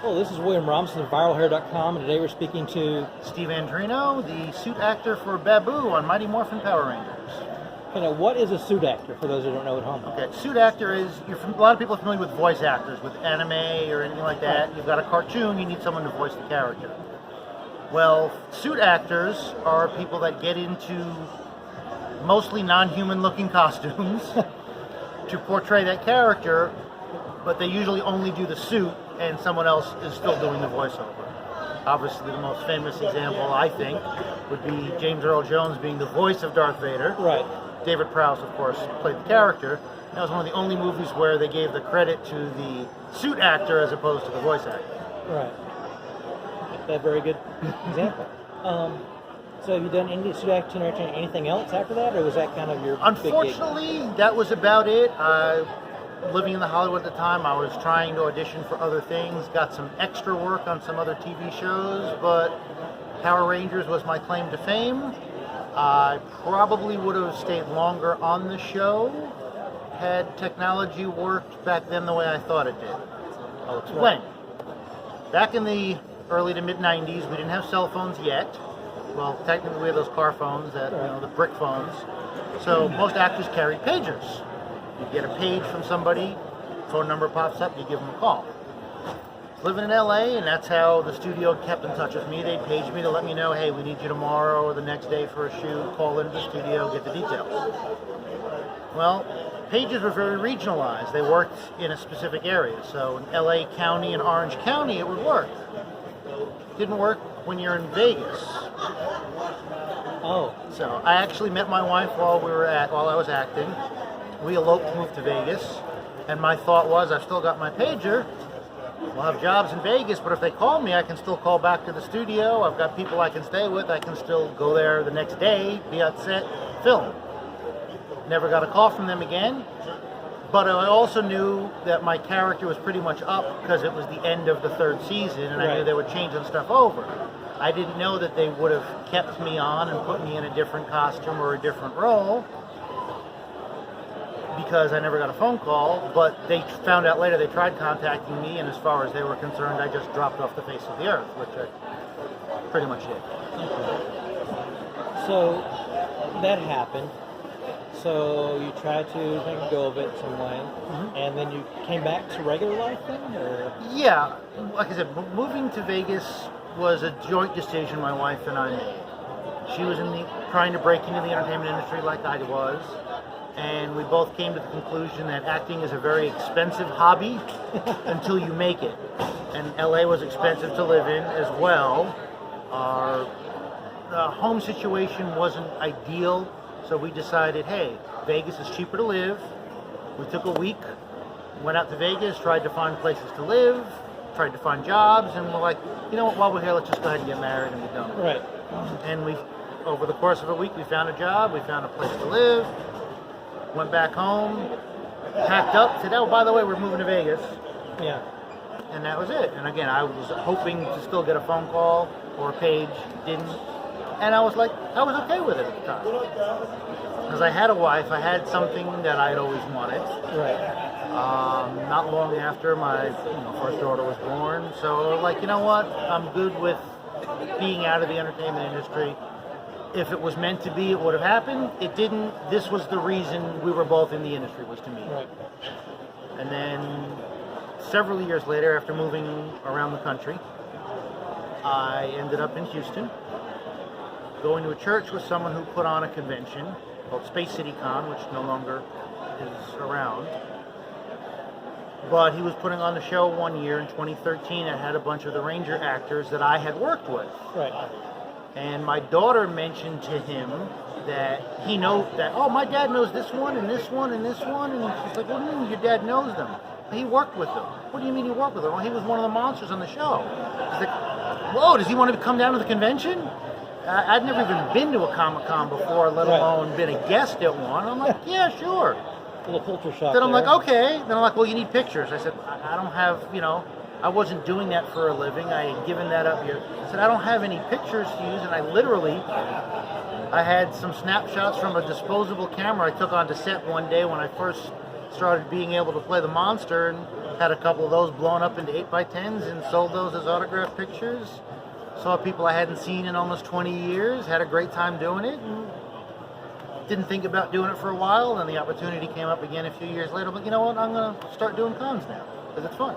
Hello, this is William Robinson of ViralHair.com, and today we're speaking to... Steve Andreno, the suit actor for Babu on Mighty Morphin Power Rangers. Now, what is a suit actor, for those who don't know at home? Okay, suit actor is, a lot of people are familiar with voice actors, with anime or anything like that. You've got a cartoon, you need someone to voice the character. Well, suit actors are people that get into mostly non-human looking costumes to portray that character, but they usually only do the suit and someone else is still doing the voiceover. Obviously, the most famous example, I think, would be James Earl Jones being the voice of Darth Vader. Right. David Prowse, of course, played the character. That was one of the only movies where they gave the credit to the suit actor as opposed to the voice actor. Right. That's a very good example. So have you done any suit acting or anything else after that, or was that kind of your Unfortunately, big gig? that was about it. Living in the Hollywood at the time, I was trying to audition for other things, got some extra work on some other TV shows, but Power Rangers was my claim to fame. I probably would have stayed longer on the show had technology worked back then the way I thought it did. I'll explain. Back in the early to mid-90s, we didn't have cell phones yet. Well, technically we had those car phones, the brick phones. So most actors carried pagers. You get a page from somebody, phone number pops up, you give them a call. Living in LA, and that's how the studio kept in touch with me. They'd page me to let me know, hey, we need you tomorrow or the next day for a shoot. Call into the studio, get the details. Well, pages were very regionalized. They worked in a specific area. So in LA County and Orange County, it would work. Didn't work when you're in Vegas. Oh. So I actually met my wife while I was acting. We eloped, moved to Vegas, and my thought was, I've still got my pager. We'll have jobs in Vegas, but if they call me, I can still call back to the studio. I've got people I can stay with. I can still go there the next day, be on set, film. Never got a call from them again. But I also knew that my character was pretty much up because it was the end of the third season, and I knew they were changing stuff over. I didn't know that they would have kept me on and put me in a different costume or a different role, because I never got a phone call, but they found out later they tried contacting me, and as far as they were concerned, I just dropped off the face of the earth, which I pretty much did. Okay. So that happened. So you tried to make a go of it some way, and then you came back to regular life then? Or? Yeah, like I said, moving to Vegas was a joint decision my wife and I made. She was trying to break into the entertainment industry like I was. And we both came to the conclusion that acting is a very expensive hobby until you make it. And LA was expensive to live in as well. Our home situation wasn't ideal, so we decided, hey, Vegas is cheaper to live. We took a week, went out to Vegas, tried to find places to live, tried to find jobs, and we're like, you know what, while we're here, let's just go ahead and get married and be done with it. Right. And over the course of a week, we found a job, we found a place to live, went back home, packed up, said, oh, by the way, we're moving to Vegas. Yeah. And that was it. And again, I was hoping to still get a phone call or a page, didn't. And I was okay with it at the time. Because I had a wife, I had something that I'd always wanted. Right. Not long after my first daughter was born. So you know what, I'm good with being out of the entertainment industry. If it was meant to be, it would have happened. It didn't. This was the reason we were both in the industry, was to meet. Right. And then several years later, after moving around the country, I ended up in Houston, going to a church with someone who put on a convention called Space City Con, which no longer is around. But he was putting on the show one year in 2013 that had a bunch of the Ranger actors that I had worked with. Right. And my daughter mentioned to him that he knows that, oh, my dad knows this one and this one and this one. And she's like, what do you mean your dad knows them? He worked with them. What do you mean he worked with them? Well, he was one of the monsters on the show. She's like, whoa, does he want to come down to the convention? I'd never even been to a Comic-Con before, let alone been a guest at one. I'm like, yeah, sure. A little culture shock. Then I'm like, okay. Then I'm like, well, you need pictures. I said, I don't have, I wasn't doing that for a living. I had given that up here. I said, I don't have any pictures to use. And I had some snapshots from a disposable camera I took onto set one day when I first started being able to play the monster. And Had a couple of those blown up into 8x10s and sold those as autograph pictures. Saw people I hadn't seen in almost 20 years. Had a great time doing it. And didn't think about doing it for a while. Then the opportunity came up again a few years later. But you know what? I'm going to start doing cons now because it's fun.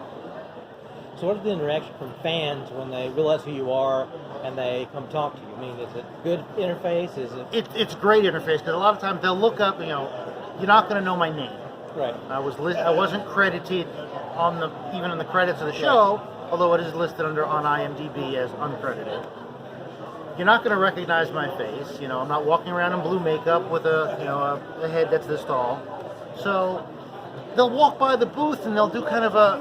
So what is the interaction from fans when they realize who you are and they come talk to you? I mean, is it good interface? Is it? It's great interface because a lot of times they'll look up. You're not going to know my name. Right. I wasn't credited even in the credits of the show, although it is listed on IMDb as uncredited. You're not going to recognize my face. I'm not walking around in blue makeup with a head that's this tall. So they'll walk by the booth and they'll do kind of a,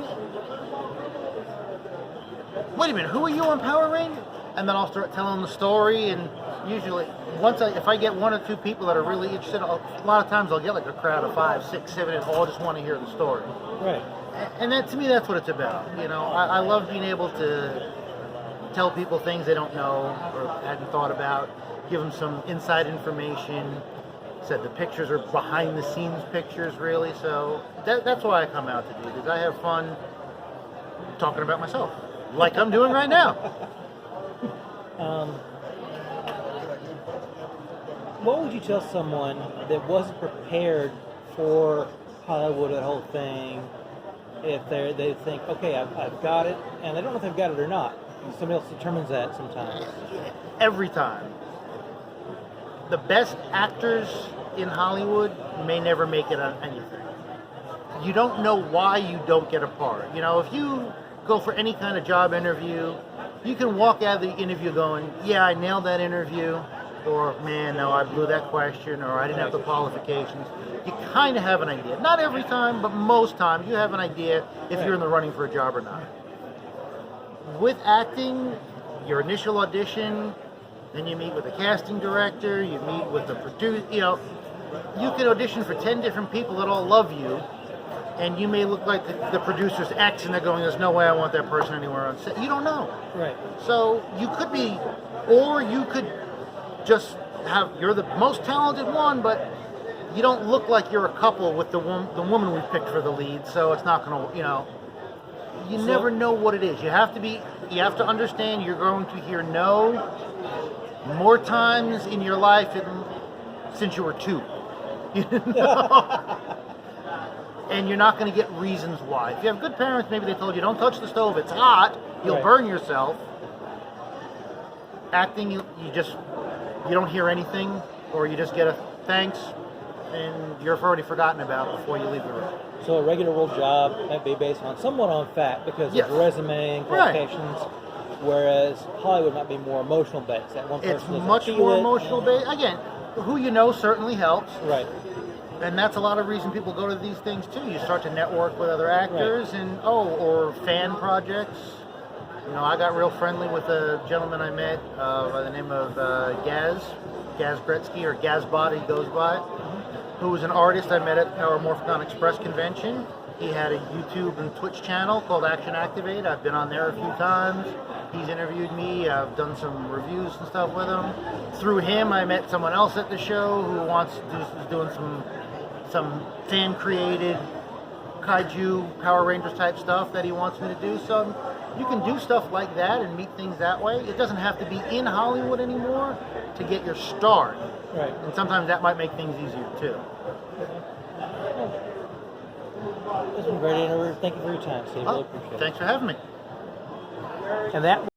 wait a minute, who are you on Power Rangers? And then I'll start telling the story, and usually, if I get one or two people that are really interested, a lot of times I'll get like a crowd of 5, 6, 7, and all just want to hear the story. Right. And that, to me, that's what it's about. I love being able to tell people things they don't know or hadn't thought about, give them some inside information. Said the pictures are behind-the-scenes pictures, really. So that's why I come out to do, because I have fun talking about myself, like I'm doing right now. What would you tell someone that wasn't prepared for Hollywood, that whole thing, if they think, okay, I've got it, and they don't know if they've got it or not? Somebody else determines that sometimes. Every time. The best actors in Hollywood may never make it on anything. You don't know why you don't get a part. If you go for any kind of job interview, you can walk out of the interview going, yeah, I nailed that interview, or man, no, I blew that question, or I didn't have the qualifications. You kind of have an idea. Not every time, but most times you have an idea if you're in the running for a job or not. With acting, your initial audition, then you meet with the casting director, you meet with the producer, you can audition for 10 different people that all love you, and you may look like the producer's ex, and they're going, there's no way I want that person anywhere on set. You don't know. Right. So you could be, or you could just you're the most talented one, but you don't look like you're a couple with the woman we picked for the lead, so it's not going to, you never know what it is. You have to understand you're going to hear no more times in your life since you were 2. And you're not going to get reasons why. If you have good parents, maybe they told you, don't touch the stove, it's hot, you'll burn yourself. Acting, you don't hear anything, or you just get a thanks, and you're already forgotten about before you leave the room. So a regular world job might be based somewhat on fact because of resume and qualifications, whereas Hollywood might be more emotional based. That one person it's much more emotional based. Again, who you know certainly helps. Right. And that's a lot of reason people go to these things too. You start to network with other actors or fan projects. I got real friendly with a gentleman I met by the name of Gaz Gretzky, or Gazbot he goes by, who was an artist I met at our Morphicon Express convention. He had a YouTube and Twitch channel called Action Activate. I've been on there a few times. He's interviewed me. I've done some reviews and stuff with him. Through him, I met someone else at the show who is doing some fan-created kaiju Power Rangers type stuff that he wants me to do. So you can do stuff like that and meet things that way. It doesn't have to be in Hollywood anymore to get your start. Right. And sometimes that might make things easier too. This has been a great interview. Thank you for your time, Steve. Really appreciate it. Thanks for having me. And that